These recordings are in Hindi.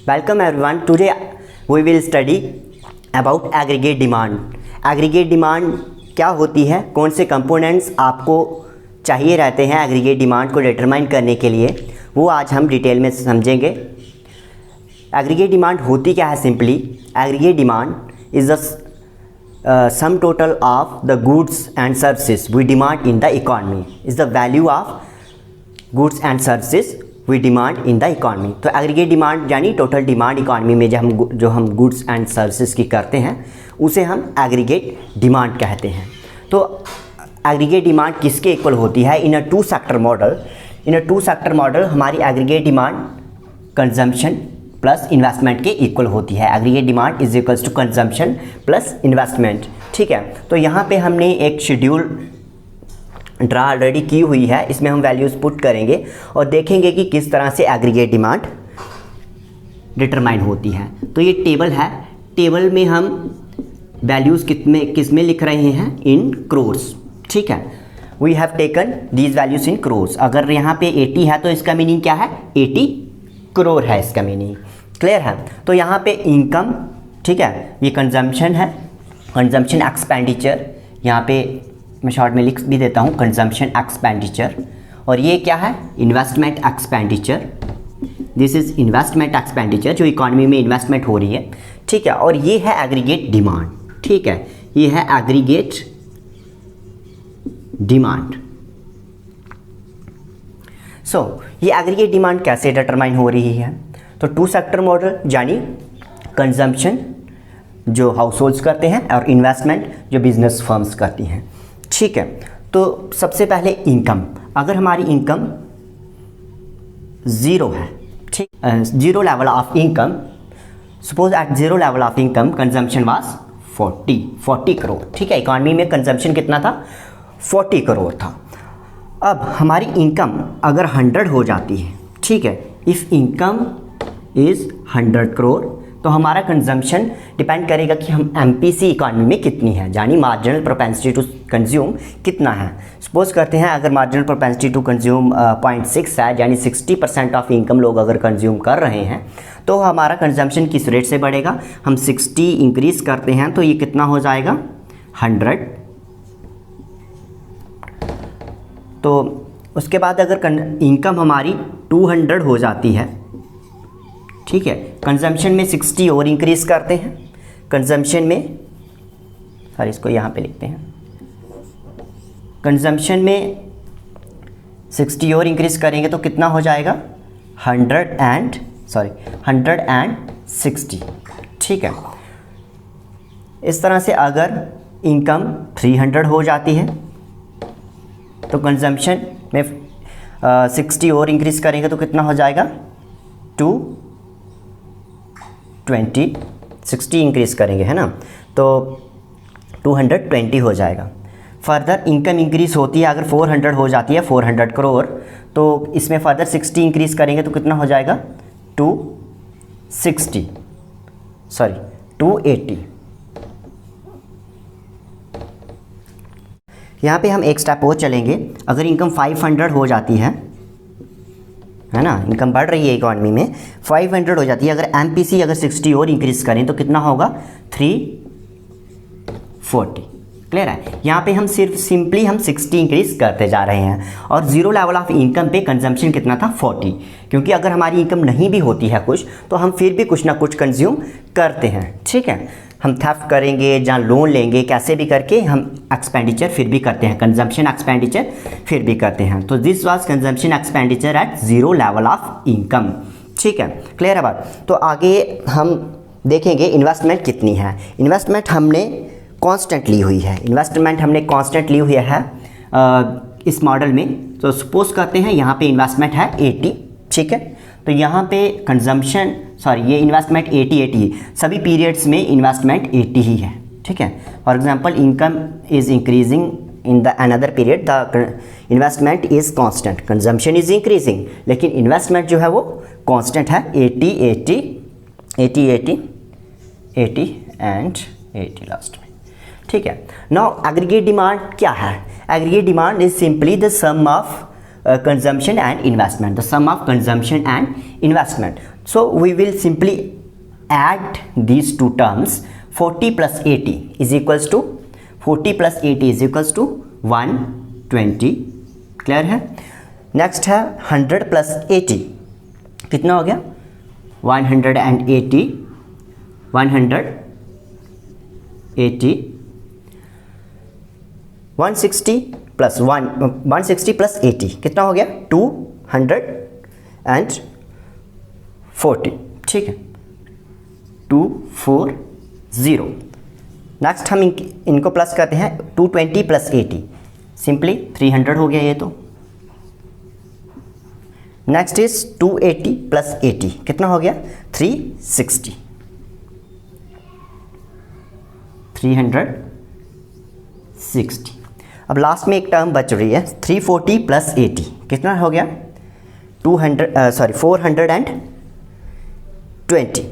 Welcome everyone. Today we will study about aggregate demand. Aggregate demand क्या होती है, कौन से कंपोनेंट्स आपको चाहिए रहते हैं एग्रीगेट डिमांड को डिटरमाइन करने के लिए, वो आज हम डिटेल में समझेंगे। एग्रीगेट डिमांड होती क्या है? Simply aggregate demand is the sum total of the goods and services we demand in the economy, is the value of goods and services we demand in the economy. तो एग्रीगेट डिमांड यानी टोटल डिमांड इकॉनमी में जो हम गुड्स एंड सर्विसेज की करते हैं उसे हम एग्रीगेट डिमांड कहते हैं। तो एग्रीगेट डिमांड किसके इक्वल होती है? In a two sector model हमारी aggregate demand consumption plus investment के इक्वल होती है। Aggregate demand is equals to consumption plus investment. ठीक है, तो यहाँ पे हमने एक शेड्यूल ड्रा ऑलरेडी की हुई है, इसमें हम वैल्यूज़ पुट करेंगे और देखेंगे कि किस तरह से एग्रीगेट डिमांड डिटरमाइन होती है। तो ये टेबल है, टेबल में हम वैल्यूज़ किस में लिख रहे हैं? इन क्रोर्स। ठीक है, we have taken these values in crores. अगर यहाँ पे 80 है तो इसका मीनिंग क्या है? 80 करोड़ है इसका मीनिंग। क्लियर है? तो यहाँ पे इनकम, ठीक है, ये कंजम्पशन है, कंजम्पशन एक्सपेंडिचर, यहाँ पे मैं शॉर्ट में लिख भी देता हूँ कंजम्पशन एक्सपेंडिचर। और ये क्या है? Investment expenditure. This is investment expenditure, जो इकॉनमी में इन्वेस्टमेंट हो रही है। ठीक है, और ये है एग्रीगेट डिमांड। ठीक है, ये है एग्रीगेट डिमांड। सो ये एग्रीगेट डिमांड कैसे डिटरमाइन हो रही है? तो टू सेक्टर मॉडल यानी कंजम्पशन जो हाउस होल्ड्स करते हैं और इन्वेस्टमेंट जो बिजनेस फर्म्स करती हैं। ठीक है, तो सबसे पहले इनकम। अगर हमारी इनकम ज़ीरो है, ठीक, zero level of income, suppose at zero level of income consumption was 40 crore. ठीक है, इकॉनमी में कंजम्पशन कितना था? 40 करोड़ था। अब हमारी इनकम अगर 100 हो जाती है, ठीक है, इफ़ इनकम इज़ 100 करोड़, तो हमारा कंजम्पशन डिपेंड करेगा कि हम एमपीसी इकॉनमी में कितनी है, यानी मार्जिनल प्रोपेंसिटी टू कंज्यूम कितना है। सपोज करते हैं अगर मार्जिनल प्रोपेंसिटी टू कंज्यूम 0.6 है, यानी 60% ऑफ इनकम लोग अगर कंज्यूम कर रहे हैं, तो हमारा कंजम्पशन किस रेट से बढ़ेगा? हम 60 इंक्रीज़ करते हैं तो ये कितना हो जाएगा? 100। तो उसके बाद अगर इनकम हमारी 200 हो जाती है, ठीक है, कंजम्पशन में 60 और इंक्रीज़ करते हैं, कंजम्पशन में, सॉरी इसको यहाँ पे लिखते हैं, कंजम्पशन में 60 और इंक्रीज़ करेंगे तो कितना हो जाएगा? 160। ठीक है, इस तरह से अगर इनकम 300 हो जाती है तो कंजम्पशन में 60 और इंक्रीज़ करेंगे तो कितना हो जाएगा? 220। 60 इंक्रीज़ करेंगे, है ना, तो 220 हो जाएगा। फर्दर इनकम इंक्रीज़ होती है, अगर 400 हो जाती है, 400 करोड़, तो इसमें फर्दर 60 इंक्रीज़ करेंगे तो कितना हो जाएगा? 280। यहाँ पे हम एक स्टेप और चलेंगे। अगर इनकम 500 हो जाती है ना, इनकम बढ़ रही है इकॉनमी में, 500 हो जाती है, अगर एमपीसी अगर 60 और इंक्रीज़ करें तो कितना होगा? 340। क्लियर है? यहाँ पे हम सिंपली हम 60 इंक्रीज़ करते जा रहे हैं और ज़ीरो लेवल ऑफ इनकम पे कंजम्पशन कितना था? 40। क्योंकि अगर हमारी इनकम नहीं भी होती है कुछ, तो हम फिर भी कुछ ना कुछ कंज्यूम करते हैं। ठीक है, हम थेफ्ट करेंगे, जहाँ लोन लेंगे, कैसे भी करके हम एक्सपेंडिचर फिर भी करते हैं, कंजम्पशन एक्सपेंडिचर फिर भी करते हैं। तो this was consumption expenditure at zero level of income. ठीक है, क्लियर है बात? तो आगे हम देखेंगे इन्वेस्टमेंट कितनी है। इन्वेस्टमेंट हमने कांस्टेंट ली हुई है, इस मॉडल में। तो सपोज करते हैं यहाँ पे इन्वेस्टमेंट है 80। ठीक है, तो यहाँ पे कंजम्पशन, ये इन्वेस्टमेंट 80 सभी पीरियड्स में इन्वेस्टमेंट 80 ही है। ठीक है, for example income is increasing in the another period, the investment is constant, consumption is increasing, लेकिन इन्वेस्टमेंट जो है वो कांस्टेंट है, 80 एंड 80 लास्ट में। ठीक है, नाउ एग्रीगेट डिमांड क्या है? Aggregate demand is simply the sum of consumption and investment, the sum of consumption and investment. So we will simply add these two terms. 40 plus 80 is equals to 120. Clear है? नेक्स्ट है 100 प्लस 80 कितना हो गया? 180. 160 प्लस 80 कितना हो गया? 240. ठीक है, 240. नेक्स्ट हम इनको प्लस करते हैं. 220 प्लस 80 सिंपली 300 हो गया ये तो. नेक्स्ट इज 280 प्लस 80 कितना हो गया? 360. 360. अब लास्ट में एक टर्म बच रही है 340 प्लस 80 कितना हो गया? 420.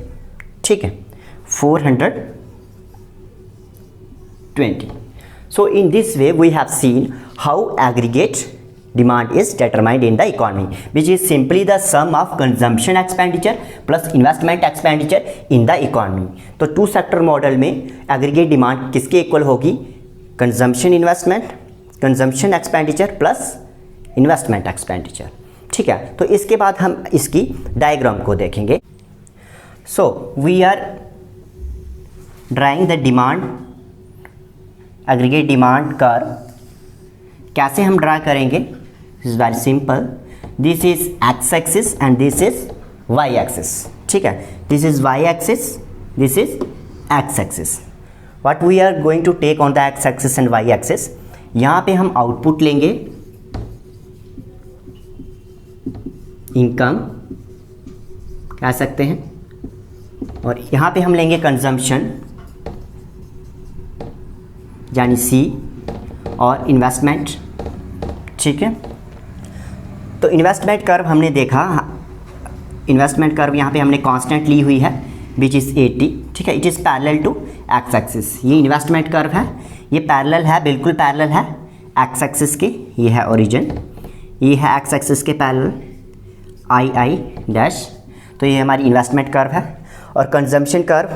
ठीक है, 420. So in this way we have seen how aggregate demand is determined in the economy, which is simply the sum of consumption expenditure plus investment expenditure in the economy. तो टू सेक्टर मॉडल में एग्रीगेट डिमांड किसके इक्वल होगी? Consumption expenditure plus investment expenditure. ठीक है, तो इसके बाद हम इसकी डायग्राम को देखेंगे. So we are drawing the demand aggregate demand curve. कैसे हम ड्रा करेंगे? This is very simple. This is X axis and this is Y axis. ठीक है, this is Y axis, this is X axis. What we are going to take on the X axis and Y axis, यहाँ पे हम आउटपुट लेंगे, इनकम कह सकते हैं, और यहाँ पे हम लेंगे कंजम्पशन यानी सी, और इन्वेस्टमेंट. ठीक है, तो इन्वेस्टमेंट कर्व हमने देखा. इन्वेस्टमेंट कर्व यहाँ पे हमने कांस्टेंट ली हुई है विच इज़ 80. ठीक है, it is parallel to X axis. ये इन्वेस्टमेंट कर्व है, ये पैरेलल है, बिल्कुल पैरेलल है एक्स एक्सिस के. ये है ओरिजिन, ये है एक्स एक्सिस के पैरेलल आई डैश. तो ये हमारी इन्वेस्टमेंट कर्व है. और कंजम्पशन कर्व,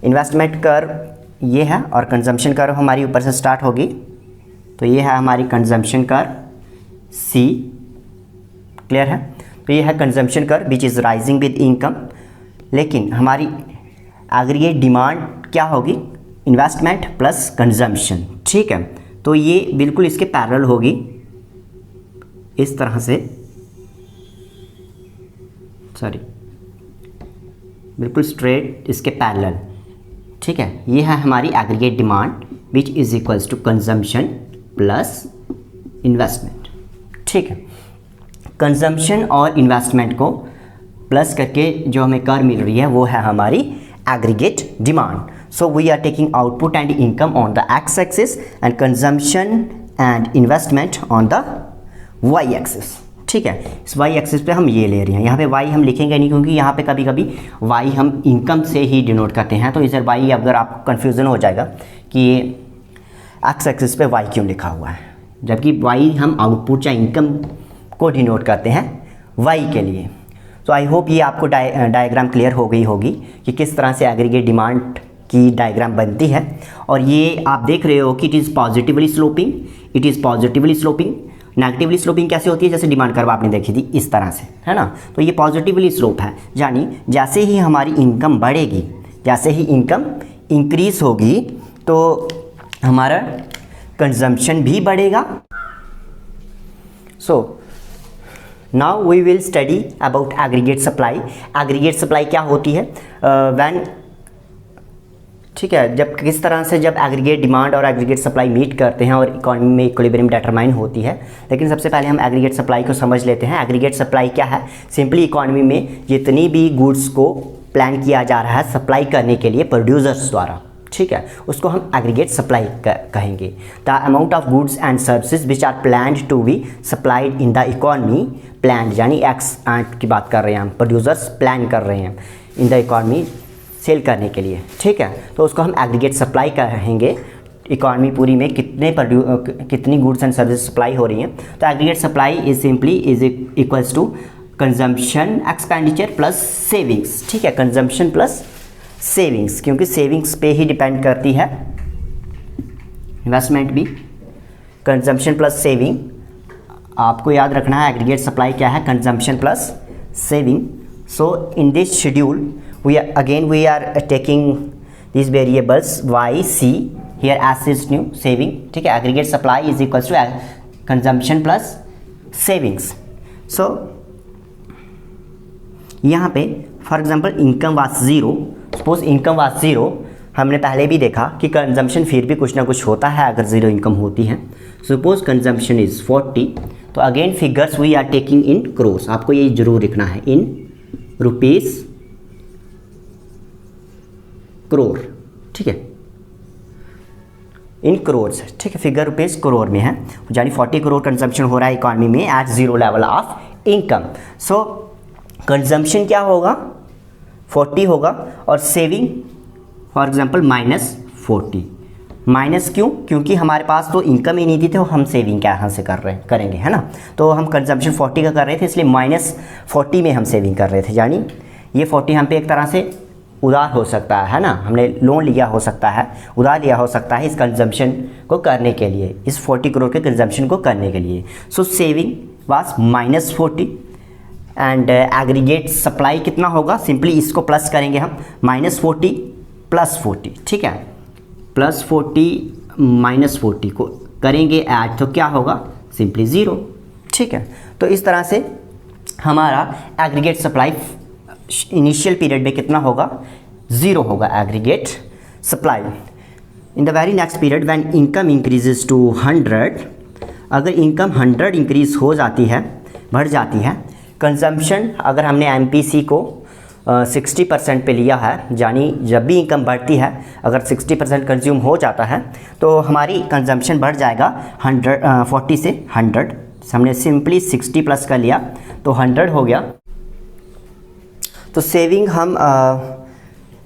इन्वेस्टमेंट कर्व ये है, और कंजम्पशन कर्व हमारी ऊपर से स्टार्ट होगी. तो ये है हमारी कंजम्पशन कर्व सी. क्लियर है? तो ये है consumption curve which is rising with income. लेकिन हमारी एग्रीगेट डिमांड क्या होगी? Investment plus consumption. ठीक है, तो ये बिल्कुल इसके पैरेलल होगी इस तरह से, सॉरी बिल्कुल स्ट्रेट इसके पैरेलल. ठीक है, ये है हमारी aggregate demand which is equals to consumption plus investment. ठीक है, कंजम्पशन और इन्वेस्टमेंट को प्लस करके जो हमें कर मिल रही है वो है हमारी aggregate demand. So we are taking output and income on the X axis and consumption and investment on the Y axis. ठीक है, इस वाई एक्सिस पे हम ये ले रहे हैं. यहाँ पे वाई हम लिखेंगे नहीं क्योंकि यहाँ पे कभी कभी वाई हम इनकम से ही डिनोट करते हैं. तो इधर वाई अगर आप कंफ्यूजन हो जाएगा कि ये एक्स एक्सिस पे वाई क्यों लिखा हुआ है, जबकि वाई हम आउटपुट या इनकम को डिनोट करते हैं वाई के लिए. तो आई होप ये आपको डायग्राम क्लियर हो गई होगी कि किस तरह से एग्रीगेट डिमांड की डायग्राम बनती है. और ये आप देख रहे हो कि it is positively sloping, it is positively sloping. Negatively sloping कैसे होती है? जैसे डिमांड कर्व आपने देखी थी इस तरह से, है ना. तो ये पॉजिटिवली स्लोप है, यानी जैसे ही हमारी इनकम बढ़ेगी, जैसे ही इनकम इंक्रीज होगी तो हमारा कंजम्पशन भी बढ़ेगा. So now we will study about aggregate supply. Aggregate supply क्या होती है? व्हेन, ठीक है, जब किस तरह से जब एग्रीगेट डिमांड और एग्रीगेट सप्लाई मीट करते हैं और इकोनॉमी में इक्विलिब्रियम डिटरमाइन होती है. लेकिन सबसे पहले हम एग्रीगेट सप्लाई को समझ लेते हैं. एग्रीगेट सप्लाई क्या है? सिंपली इकोनॉमी में जितनी भी गुड्स को प्लान किया जा रहा है सप्लाई करने के लिए प्रोड्यूसर्स द्वारा, ठीक है, उसको हम एग्रीगेट सप्लाई कहेंगे. The amount of goods and services which are planned to be supplied in the economy, plan यानी एक्स की बात कर रहे हैं हम, प्रोड्यूसर्स प्लान कर रहे हैं इन द इकोनॉमी सेल करने के लिए. ठीक है, तो उसको हम एग्रीगेट सप्लाई कहेंगे. इकोनॉमी पूरी में कितनी गुड्स एंड सर्विस सप्लाई हो रही हैं. तो aggregate supply is simply is equals to consumption expenditure plus savings, ठीक है, कंजम्पशन प्लस सेविंग्स, क्योंकि सेविंग्स पे ही डिपेंड करती है इन्वेस्टमेंट भी। कंजम्पशन प्लस सेविंग, आपको याद रखना है एग्रीगेट सप्लाई क्या है, consumption plus saving. So in this schedule we are taking these variables y, c, here s is new, saving, ठीक है, aggregate supply is equals to consumption plus savings. So यहाँ पे for example income was zero, suppose income was zero, हमने पहले भी देखा कि कंजम्पशन फिर भी कुछ ना कुछ होता है अगर ज़ीरो इनकम होती है। सपोज कंजम्पशन इज़ 40, तो again figures we are taking in crores, आपको ये जरूर लिखना है इन रुपीज़ करोड़, ठीक है, इन करोर्स, ठीक है, फिगर रुपीज़ करोड़ में है, यानी 40 करोड़ कंजम्पशन हो रहा है इकॉनमी में at zero level of income. So consumption क्या होगा, 40 होगा, और सेविंग फॉर एग्जांपल -40। माइनस क्यों, क्योंकि हमारे पास तो इनकम ही नहीं थी, तो हम सेविंग क्या से करेंगे, है ना। तो हम कंजम्पशन 40 का कर रहे थे, इसलिए -40 में हम सेविंग कर रहे थे, यानी ये 40 हम पे एक तरह से उधार हो सकता है ना, हमने लोन लिया हो सकता है, उधार लिया हो सकता है इस कंजम्पशन को करने के लिए, इस 40 करोड़ के कंजम्पशन को करने के लिए। So saving was -40 and aggregate supply कितना होगा, सिंपली इसको प्लस करेंगे हम, -40 + 40, ठीक है, +40 -40 को करेंगे ऐड, तो क्या होगा, सिंपली 0, ठीक है। तो इस तरह से हमारा एग्रीगेट सप्लाई इनिशियल पीरियड में कितना होगा, 0 होगा aggregate supply. In the very next period when income increases to 100, अगर इनकम 100 इंक्रीज हो जाती है, बढ़ जाती है, कंजम्पशन अगर हमने एमपीसी को 60% पे लिया है, यानी जब भी इनकम बढ़ती है अगर 60% कंज्यूम हो जाता है तो हमारी कंजम्पशन बढ़ जाएगा 40 से 100, हमने सिंपली 60 प्लस कर लिया तो 100 हो गया। तो सेविंग हम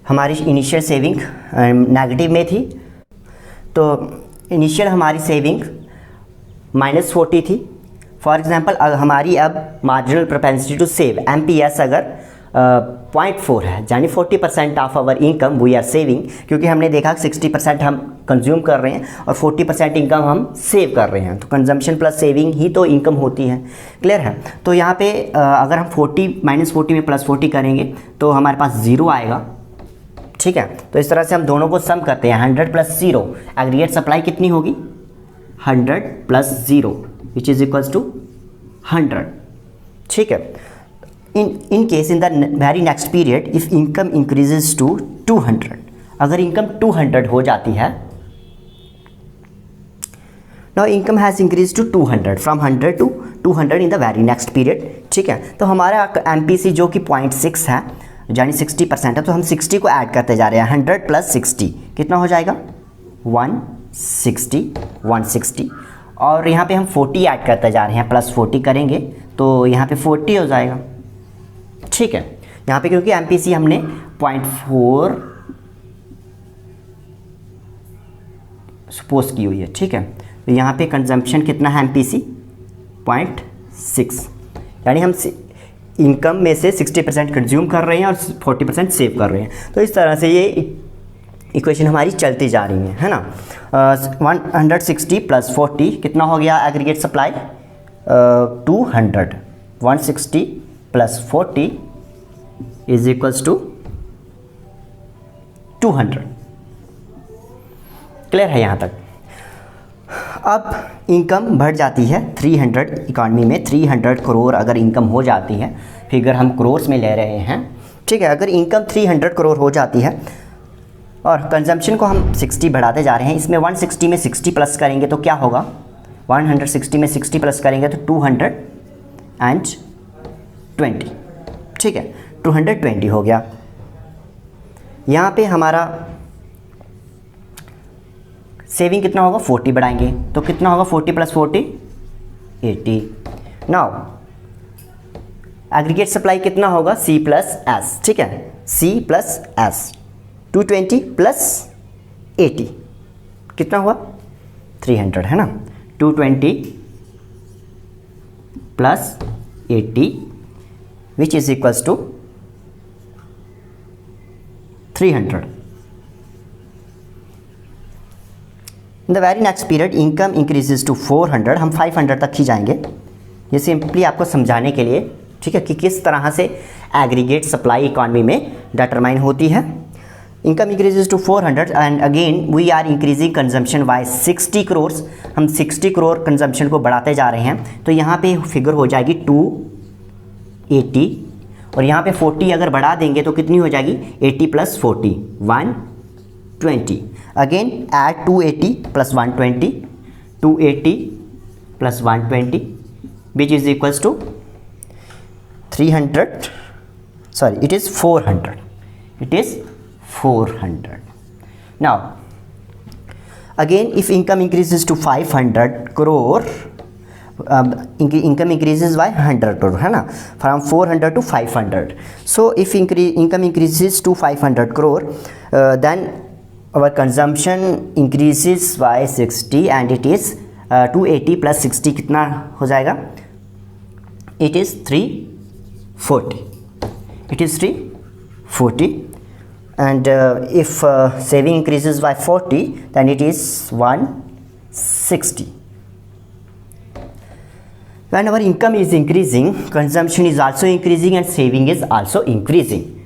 हमारी इनिशियल सेविंग नेगेटिव में थी, तो इनिशियल हमारी सेविंग -40 थी। फॉर एग्जांपल हमारी अब marginal propensity to save MPS अगर 0.4 है, यानी 40% of our income we are saving, क्योंकि हमने देखा 60% हम कंज्यूम कर रहे हैं और 40% इनकम हम सेव कर रहे हैं, तो कंजम्पशन प्लस सेविंग ही तो इनकम होती है, क्लियर है। तो यहाँ पे अगर हम 40 -40 में +40 करेंगे तो हमारे पास 0 आएगा, ठीक है। तो इस तरह से हम दोनों को सम करते हैं, 100 + 0, एग्रीगेट सप्लाई कितनी होगी, 100 + 0 विच इज़ इक्वल्स टू 100, ठीक है। in case in the very next period if income increases to 200, अगर इनकम 200 हो जाती है, now income has increased to 200 from 100 to 200 in the very next period, ठीक है। तो हमारा MPC जो कि 0.6 है, यानी 60% है, तो हम 60 को ऐड करते जा रहे हैं, 100 + 60 कितना हो जाएगा, 160, और यहाँ पे हम 40 ऐड करते जा रहे हैं, +40 करेंगे तो यहाँ पे 40 हो जाएगा, ठीक है। यहाँ पे क्योंकि MPC हमने 0.4 सपोज की हुई है, ठीक है। तो यहाँ पे कंजम्पशन कितना है MPC 0.6, यानी हम इनकम में से 60% कंज्यूम कर रहे हैं और 40% सेव कर रहे हैं। तो इस तरह से ये इक्वेशन हमारी चलती जा रही है ना। 160 + 40 कितना हो गया aggregate supply, 200, 160 + 40 is equals to 200, clear है यहाँ तक। अब इनकम बढ़ जाती है 300, इकॉनमी में 300 करोड़ अगर इनकम हो जाती है, फिगर हम करोर्स में ले रहे हैं, ठीक है। अगर इनकम 300 करोड़ हो जाती है और कंजम्पशन को हम 60 बढ़ाते जा रहे हैं, इसमें 160 में 60 प्लस करेंगे तो क्या होगा, 160 में 60 प्लस करेंगे तो 220, ठीक है, 220 हो गया। यहाँ पे हमारा सेविंग कितना होगा, 40 बढ़ाएंगे तो कितना होगा, 40 + 40 80। नाउ एग्रीगेट सप्लाई कितना होगा, C + S, ठीक है, C + S, 220 + 80 कितना हुआ, 300, है ना। 220 + 80 which is equals to 300. In the very next period income increases to 400. हम 500 तक ही जाएंगे, ये सिंपली आपको समझाने के लिए, ठीक है, कि किस तरह से एग्रीगेट सप्लाई इकॉनमी में डिटरमाइन होती है. Income increases to 400 and again we are increasing consumption by 60 crore. हम 60 करोड़ कंजम्पशन को बढ़ाते जा रहे हैं. तो यहाँ पे फिगर हो जाएगी 280 और यहाँ पे 40 अगर बढ़ा देंगे तो कितनी हो जाएगी 80 plus 40 120. Again add 280 plus 120, 280 plus 120 which is equals to 300, sorry it is 400, it is 400. Now again if income increases to 500 crore, income increases by 100 crore, है ना, from 400 to 500. So if income increases to 500 crore, then our consumption increases by 60 and it is 280 plus 60 कितना हो जाएगा, it is 340, it is 340. And if saving increases by 40 then it is 160. When our income is increasing, consumption is also increasing and saving is also increasing.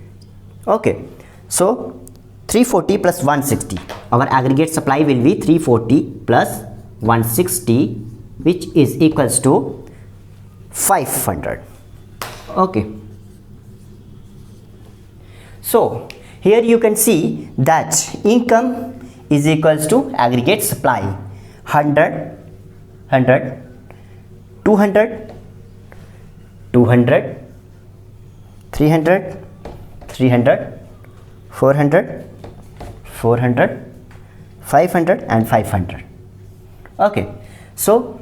Okay, so 340 plus 160, our aggregate supply will be 340 plus 160 which is equals to 500. Okay, so here you can see that income is equals to aggregate supply 100, 100, 200, 200, 300, 300, 400, 400, 500 and 500. Okay, so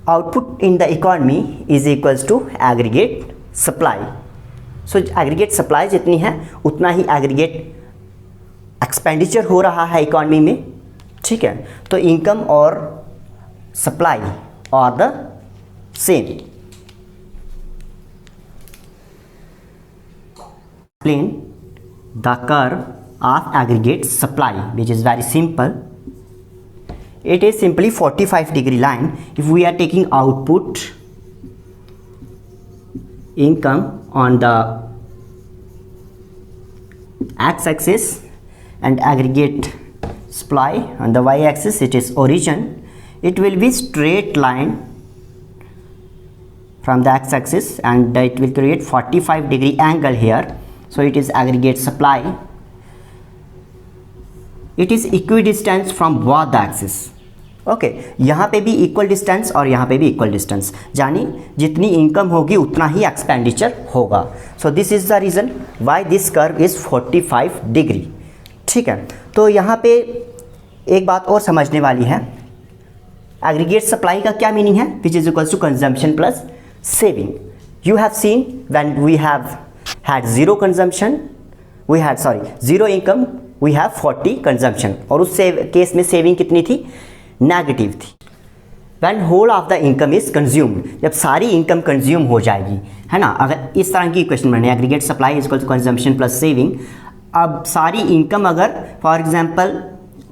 output in the economy is equals to aggregate supply. So aggregate supply जितनी है उतना ही एग्रीगेट एक्सपेंडिचर हो रहा है इकॉनमी में, ठीक है. तो इनकम और supply are the same. Explain the curve of aggregate supply which is very simple. It is simply 45 degree line. If we are taking output income on the x-axis and aggregate supply on the y-axis, it is origin. It will be straight line from the x-axis and it will create 45 degree angle here. So it is aggregate supply. It is equidistant from both the axis. Okay यहाँ पे भी इक्वल डिस्टेंस और यहाँ पे भी इक्वल डिस्टेंस, यानी जितनी इनकम होगी उतना ही एक्सपेंडिचर होगा. So this is the reason why this curve is 45 degree. ठीक है, तो यहाँ पे एक बात और समझने वाली है. एग्रीगेट सप्लाई का क्या मीनिंग है, which is equals to consumption plus saving. You have seen when we have had zero consumption, we had zero income, we have 40 consumption, और उस केस में सेविंग कितनी थी, नेगेटिव थी. When whole of the income is consumed, जब सारी इनकम कंज्यूम हो जाएगी, है ना. अगर इस तरह की इक्वेशन बने, aggregate supply is equal to consumption plus saving. अब सारी इनकम अगर फॉर एग्जांपल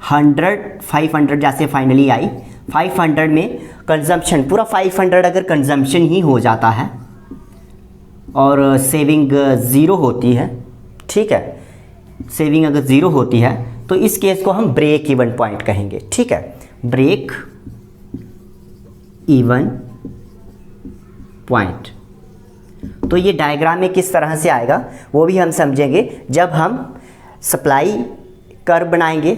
100 500 जैसे फाइनली आई, 500 में कंजम्पशन पूरा 500 अगर कंजम्पशन ही हो जाता है और सेविंग ज़ीरो होती है, ठीक है, सेविंग अगर ज़ीरो होती है तो इस केस को हम ब्रेक इवन पॉइंट कहेंगे. ठीक है, ब्रेक इवन पॉइंट. तो ये डायग्राम में किस तरह से आएगा वो भी हम समझेंगे जब हम सप्लाई कर्व बनाएंगे,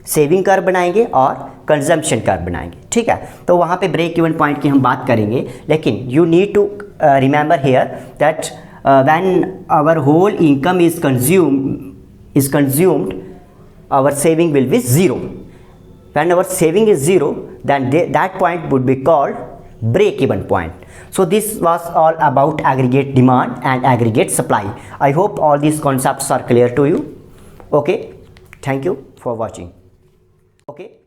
सेविंग कर्व बनाएंगे और कंजम्पशन कर्व बनाएंगे. ठीक है, तो वहाँ पे ब्रेक इवन पॉइंट की हम बात करेंगे. लेकिन you need to remember here that when our whole income is consumed our saving will be zero. When our saving is zero, then that point would be called break even point. So this was all about aggregate demand and aggregate supply. I hope all these concepts are clear to you. Okay, thank you for watching. Okay.